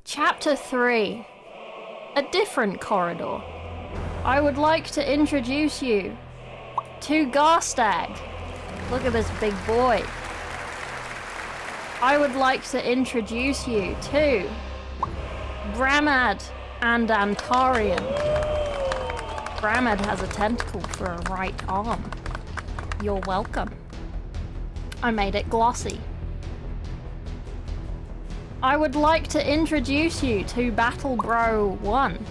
Chapter 3. A different corridor. I would like to introduce you to Garstag. Look at this big boy. I would like to introduce you to Bramad and Antarian. Bramad has a tentacle for a right arm. You're welcome. I made it glossy. I would like to introduce you to Battle Bro 1,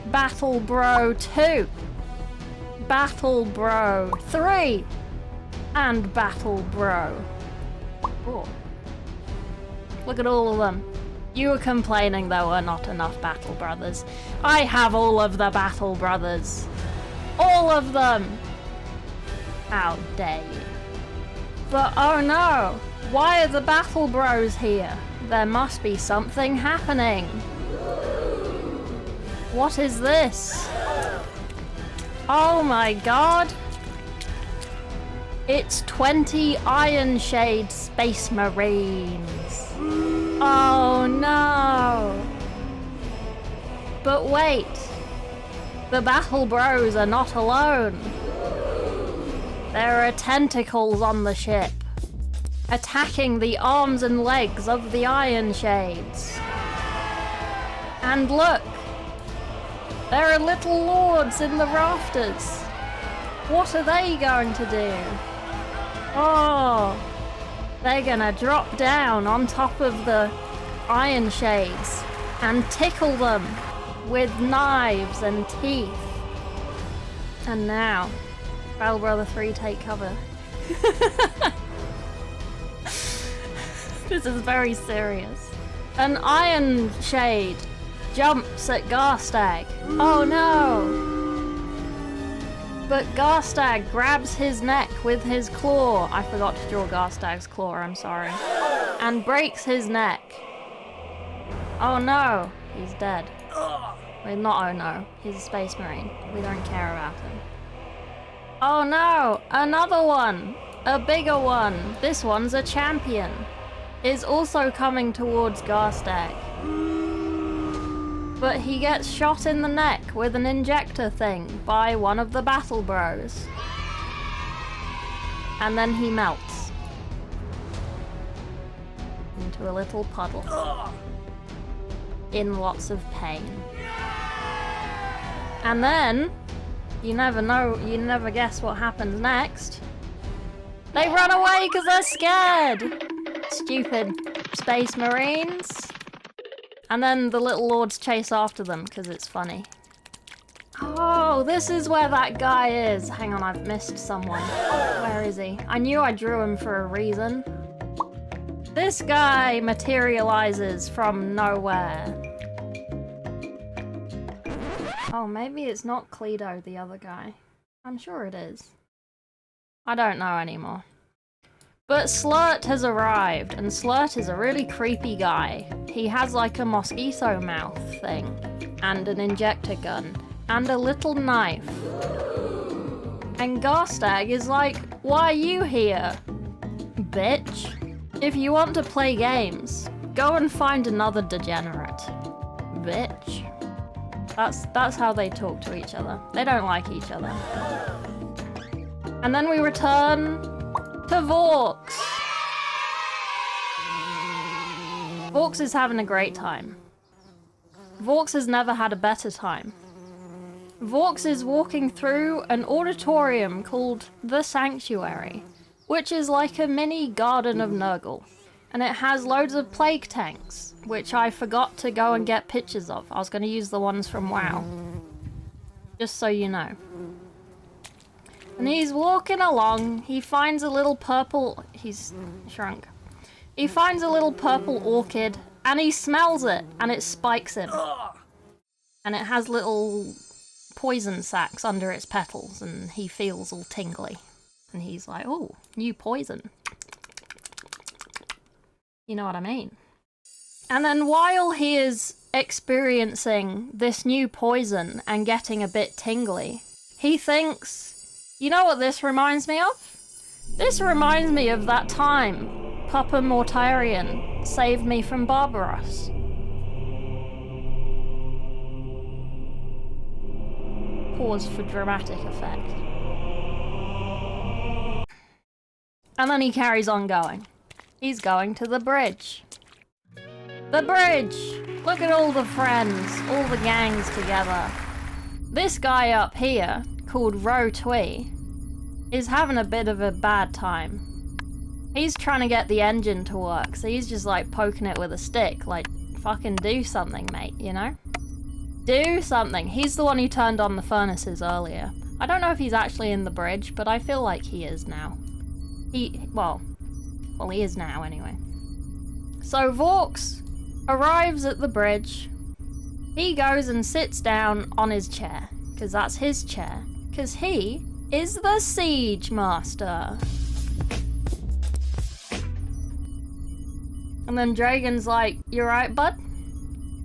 Battle Bro 2, Battle Bro 3, and Battle Bro 4. Look at all of them. You were complaining there were not enough Battle Brothers. I have all of the Battle Brothers. All of them! How dare you. But oh no! Why are the Battle Bros here? There must be something happening. What is this? Oh my god! It's 20 Ironshade Space Marines. Oh no! But wait, the Battle Bros are not alone. There are tentacles on the ship, attacking the arms and legs of the Ironshades. And look, there are little lords in the rafters. What are they going to do? Oh, they're gonna drop down on top of the Ironshades and tickle them with knives and teeth. And now, Battle Brother 3, take cover. This is very serious. An Ironshade jumps at Garstag. Oh no! But Garstag grabs his neck with his claw. I forgot to draw Garstag's claw, I'm sorry. And breaks his neck. Oh no, he's dead. Well, not oh no, he's a space marine. We don't care about him. Oh no, another one! A bigger one. This one's a champion. Is also coming towards Garstag. But he gets shot in the neck with an injector thing by one of the Battle Bros. And then he melts into a little puddle in lots of pain. And then, you never know, you never guess what happens next. They run away because they're scared! Stupid space marines. And then the little lords chase after them because it's funny. Oh, this is where that guy is. Hang on, I've missed someone. Where is he? I knew I drew him for a reason. This guy materializes from nowhere. Oh, maybe it's not Cledo, the other guy. I'm sure it is. I don't know anymore. But Slurt has arrived, and Slurt is a really creepy guy. He has like a mosquito mouth thing, and an injector gun, and a little knife. And Garstag is like, why are you here, bitch? If you want to play games, go and find another degenerate, bitch. That's how they talk to each other. They don't like each other. And then we return to Vorks. Vorks is having a great time. Vorks has never had a better time. Vorks is walking through an auditorium called The Sanctuary, which is like a mini Garden of Nurgle. And it has loads of plague tanks, which I forgot to go and get pictures of. I was going to use the ones from WoW. Just so you know. And he's walking along, he finds a little purple... He's shrunk. He finds a little purple orchid, and he smells it, and it spikes him. And it has little poison sacs under its petals, and he feels all tingly. And he's like, oh, new poison. You know what I mean? And then while he is experiencing this new poison and getting a bit tingly, he thinks, you know what this reminds me of? This reminds me of that time Papa Mortarion saved me from Barbaros. Pause for dramatic effect. And then he carries on going. He's going to the bridge. The bridge! Look at all the friends, all the gangs together. This guy up here, called Rotwee, is having a bit of a bad time. He's trying to get the engine to work, so he's just like poking it with a stick, like, fucking do something, mate, you know? Do something. He's the one who turned on the furnaces earlier. I don't know if he's actually in the bridge, but I feel like he is now. Well, he is now anyway. So Vaux arrives at the bridge. He goes and sits down on his chair, because that's his chair, because he is the Siege Master. And then Dragon's like, "You right, bud?"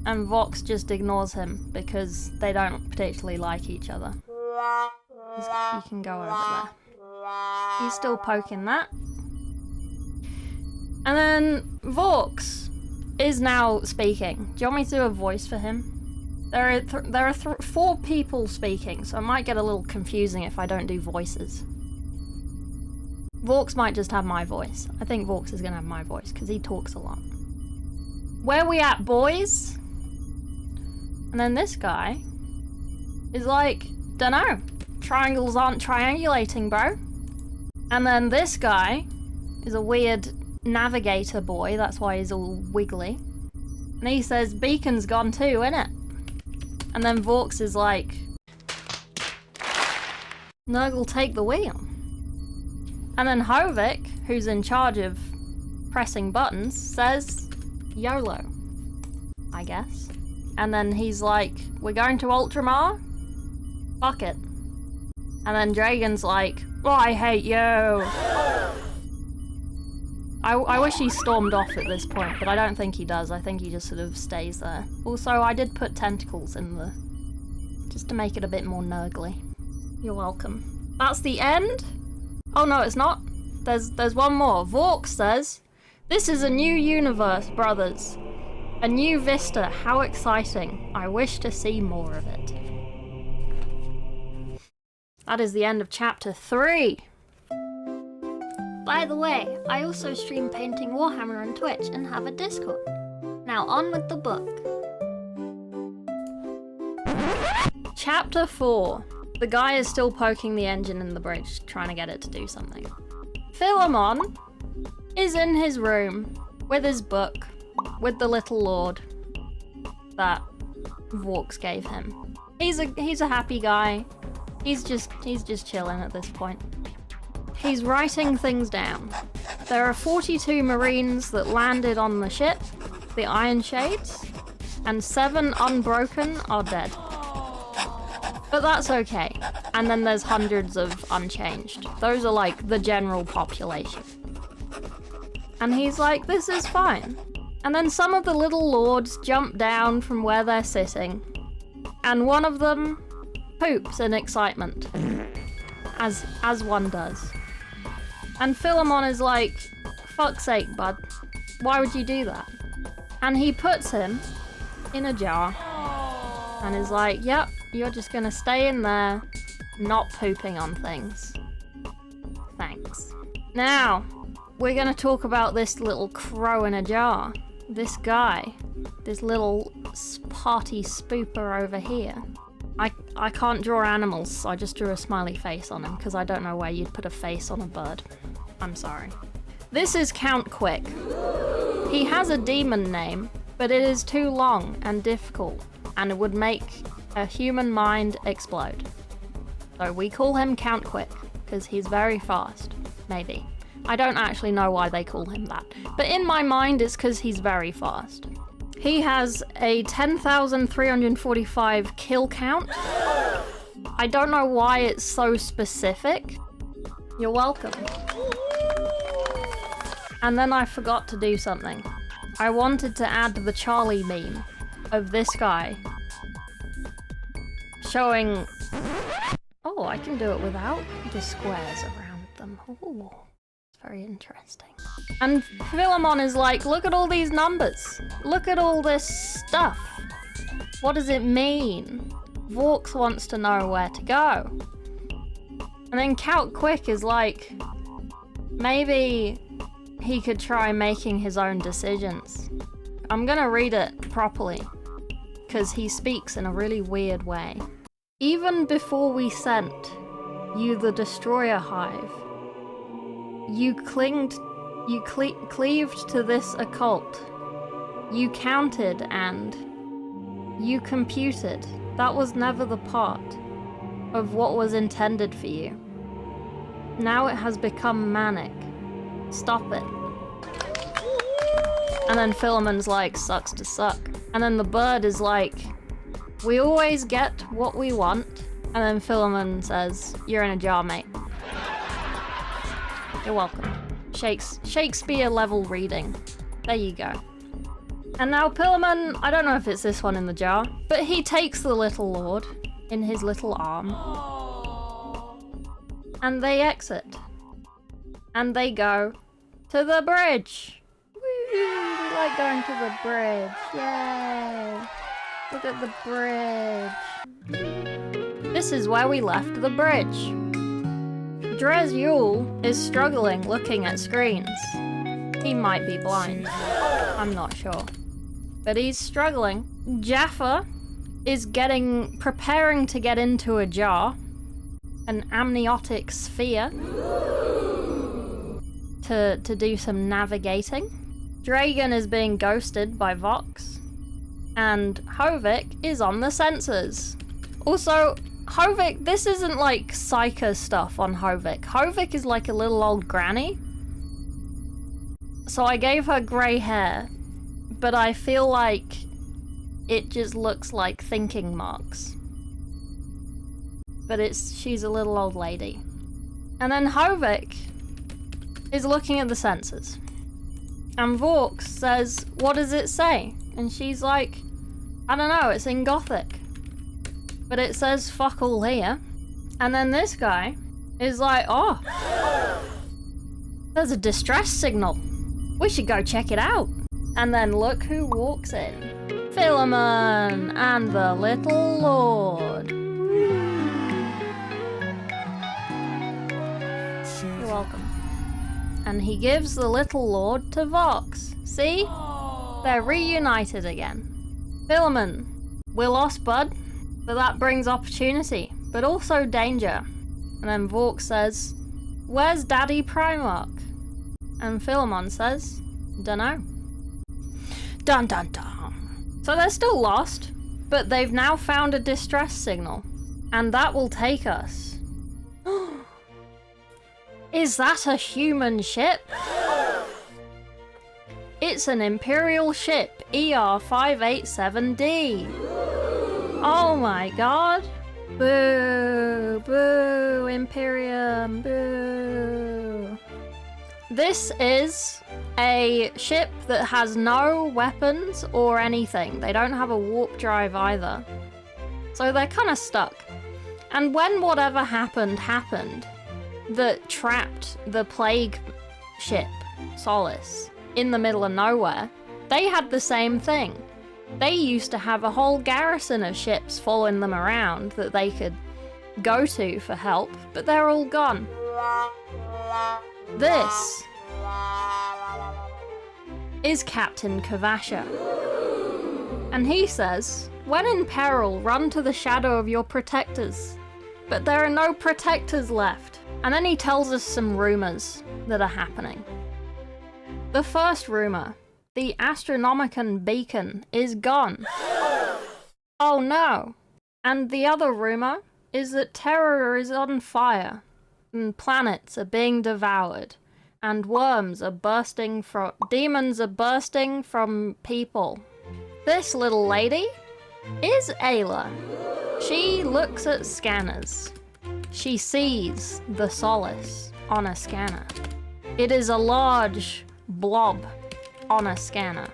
And Vaux just ignores him because they don't particularly like each other. You can go over there. He's still poking that. And then Vaux is now speaking. Do you want me to do a voice for him? There are 4 people speaking, so it might get a little confusing if I don't do voices. Vaux might just have my voice. I think Vaux is gonna have my voice, because he talks a lot. Where we at, boys? And then this guy is like, dunno, triangles aren't triangulating, bro. And then this guy is a weird navigator boy, that's why he's all wiggly. And he says, beacon's gone too, innit? And then Vaux is like, Nurgle, take the wheel. And then Hovik, who's in charge of pressing buttons, says, YOLO, I guess. And then he's like, we're going to Ultramar? Fuck it. And then Dragon's like, oh, I hate you. I wish he stormed off at this point, but I don't think he does. I think he just sort of stays there. Also, I did put tentacles in the... just to make it a bit more nurgly. You're welcome. That's the end? Oh no, it's not. There's one more. Vaux says, this is a new universe, brothers. A new vista. How exciting. I wish to see more of it. That is the end of chapter 3. By the way, I also stream painting Warhammer on Twitch and have a Discord. Now on with the book. Chapter 4. The guy is still poking the engine in the bridge, trying to get it to do something. Philemon is in his room with his book, with the little lord that Vaux gave him. He's a happy guy. He's just chilling at this point. He's writing things down. There are 42 Marines that landed on the ship, the Iron Shades, and 7 unbroken are dead. But that's okay. And then there's hundreds of unchanged. Those are like the general population. And he's like, this is fine. And then some of the little lords jump down from where they're sitting, and one of them poops in excitement, as one does. And Philemon is like, fuck's sake, bud. Why would you do that? And he puts him in a jar and is like, yep, you're just gonna stay in there, not pooping on things. Thanks. Now, we're gonna talk about this little crow in a jar. This guy. This little party spooper over here. I can't draw animals, so I just drew a smiley face on him, because I don't know where you'd put a face on a bird. I'm sorry. This is Count Quick. He has a demon name, but it is too long and difficult, and it would make a human mind explode. So we call him Count Quick, because he's very fast. Maybe. I don't actually know why they call him that, but in my mind it's because he's very fast. He has a 10,345 kill count. I don't know why it's so specific. You're welcome. And then I forgot to do something. I wanted to add the Charlie meme of this guy showing... Oh, I can do it without the squares around them. Ooh. Very interesting. And Philemon is like, look at all these numbers. Look at all this stuff. What does it mean? Vorks wants to know where to go. And then Count Quick is like, maybe he could try making his own decisions. I'm gonna read it properly, because he speaks in a really weird way. Even before we sent you the Destroyer Hive, you cleaved to this occult. You counted and you computed. That was never the part of what was intended for you. Now it has become manic. Stop it. And then Philemon's like, sucks to suck. And then the bird is like, we always get what we want. And then Philemon says, you're in a jar, mate. You're welcome. Shakespeare level reading. There you go. And now Philemon, I don't know if it's this one in the jar, but he takes the little lord in his little arm. And they exit. And they go to the bridge. Woo! We like going to the bridge. Yay! Look at the bridge. This is where we left the bridge. Dres Yule is struggling looking at screens. He might be blind. I'm not sure. But he's struggling. Jaffa is preparing to get into a jar. An amniotic sphere. To do some navigating. Dragon is being ghosted by Vox. And Hovik is on the sensors. Also, Hovik, this isn't like psycho stuff on Hovik. Hovik is like a little old granny. So I gave her grey hair, but I feel like it just looks like thinking marks. But she's a little old lady. And then Hovik is looking at the sensors. And Vorks says, what does it say? And she's like, I don't know, it's in Gothic. But it says fuck all here. And then this guy is like, oh, there's a distress signal. We should go check it out. And then look who walks in. Philemon and the little lord. You're welcome. And he gives the little lord to Vox. See? They're reunited again. Philemon, we're lost, bud. But that brings opportunity, but also danger. And then Vork says, where's Daddy Primarch? And Philemon says, dunno. Dun dun dun. So they're still lost, but they've now found a distress signal. And that will take us. Is that a human ship? It's an Imperial ship, ER587D. Oh my god. Boo, boo, Imperium, boo. This is a ship that has no weapons or anything. They don't have a warp drive either. So they're kind of stuck. And when whatever happened, that trapped the plague ship, Solace, in the middle of nowhere, they had the same thing. They used to have a whole garrison of ships following them around that they could go to for help, but they're all gone. This is Captain Kavasha. And he says, when in peril, run to the shadow of your protectors. But there are no protectors left. And then he tells us some rumors that are happening. The first rumor, the Astronomicon beacon is gone. Oh no. And the other rumor is that Terror is on fire, and planets are being devoured, and demons are bursting from people. This little lady is Ayla. She looks at scanners. She sees the Solace on a scanner. It is a large blob on a scanner.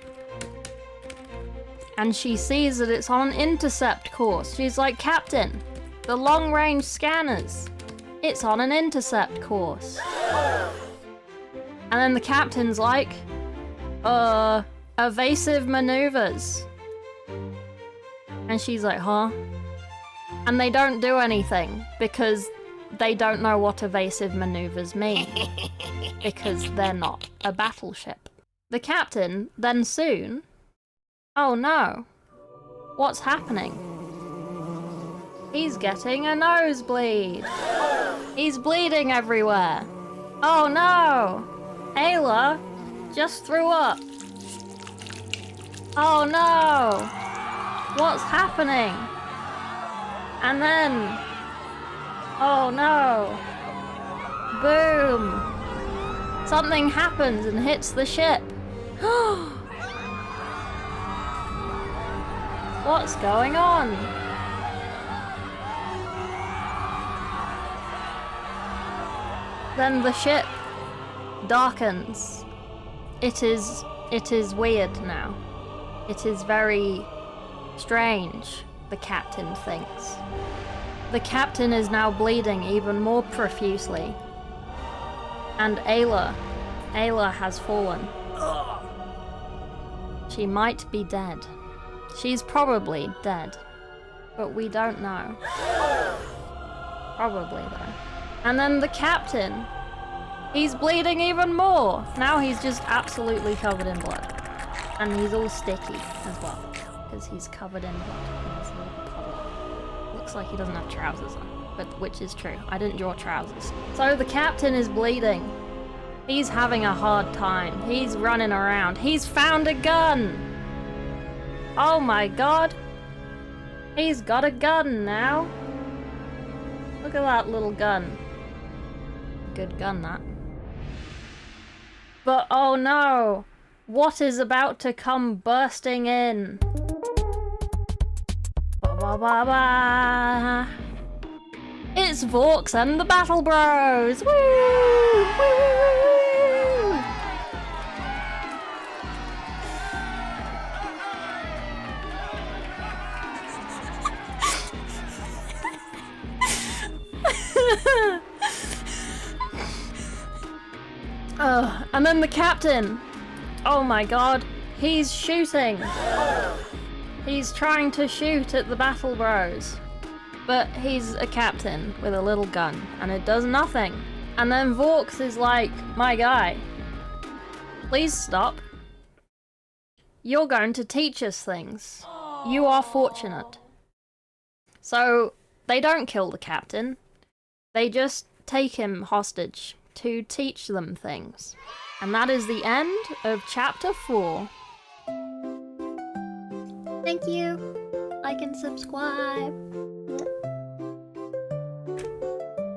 And she sees that it's on an intercept course. She's like, Captain, the long-range scanners, it's on an intercept course. And then the captain's like, evasive maneuvers. And she's like, huh? And they don't do anything because they don't know what evasive maneuvers mean. Because they're not a battleship. The captain then soon... Oh no. What's happening? He's getting a nosebleed. He's bleeding everywhere. Oh no! Ayla just threw up. Oh no! What's happening? And then... Oh no! Boom! Something happens and hits the ship. What's going on? Then the ship darkens. It is weird now. It is very strange, the captain thinks. The captain is now bleeding even more profusely. And Ayla has fallen. She might be dead. She's probably dead. But we don't know. Probably though. And then the captain, he's bleeding even more. Now he's just absolutely covered in blood. And he's all sticky as well, because he's covered in blood. He has a little puddle. Looks like he doesn't have trousers on, but which is true. I didn't draw trousers. So the captain is bleeding. He's having a hard time. He's running around. He's found a gun. Oh my god. He's got a gun now. Look at that little gun. Good gun, that. But oh no! What is about to come bursting in? Ba ba ba ba! It's Vorks and the Battle Bros! Woo! Woo! Woo! Woo! And then the captain. Oh my god, he's shooting. He's trying to shoot at the Battle Bros. But he's a captain with a little gun, and it does nothing. And then Vorks is like, my guy, please stop. You're going to teach us things. You are fortunate. So they don't kill the captain. They just take him hostage to teach them things. And that is the end of chapter 4. Thank you. Like and subscribe.